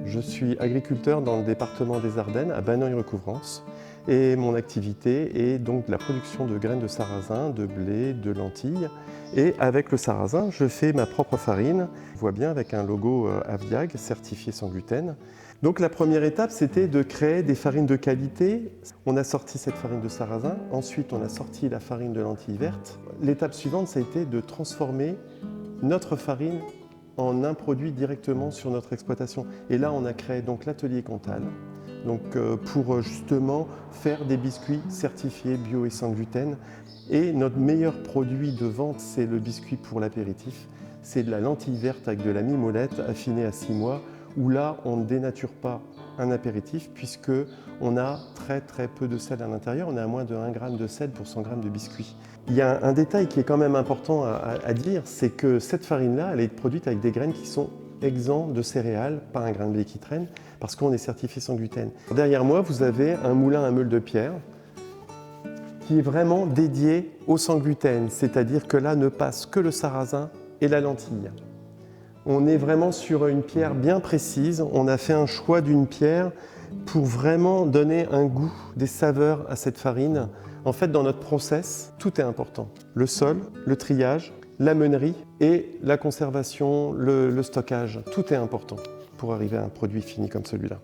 Je suis agriculteur dans le département des Ardennes, à Banneuil-Recouvrance, et mon activité est donc la production de graines de sarrasin, de blé, de lentilles. Et avec le sarrasin, je fais ma propre farine. On voit bien avec un logo Avdiag, certifié sans gluten. Donc la première étape, c'était de créer des farines de qualité. On a sorti cette farine de sarrasin, ensuite on a sorti la farine de lentilles vertes. L'étape suivante, ça a été de transformer notre farine en un produit directement sur notre exploitation. Et là, on a créé donc l'atelier Comtal, pour justement faire des biscuits certifiés bio et sans gluten. Et notre meilleur produit de vente, c'est le biscuit pour l'apéritif. C'est de la lentille verte avec de la mimolette affinée à 6 mois, où là, on ne dénature pas un apéritif puisqu'on a très peu de sel à l'intérieur. On a moins de 1 g de sel pour 100 g de biscuit. Il y a un détail qui est quand même important à dire, c'est que cette farine-là, elle est produite avec des graines qui sont exemptes de céréales, pas un grain de blé qui traîne, parce qu'on est certifié sans gluten. Derrière moi, vous avez un moulin à meule de pierre qui est vraiment dédié au sans gluten, c'est-à-dire que là ne passe que le sarrasin et la lentille. On est vraiment sur une pierre bien précise. On a fait un choix d'une pierre pour vraiment donner un goût, des saveurs à cette farine. En fait, dans notre process, tout est important. Le sol, le triage, la meunerie et la conservation, le stockage. Tout est important pour arriver à un produit fini comme celui-là.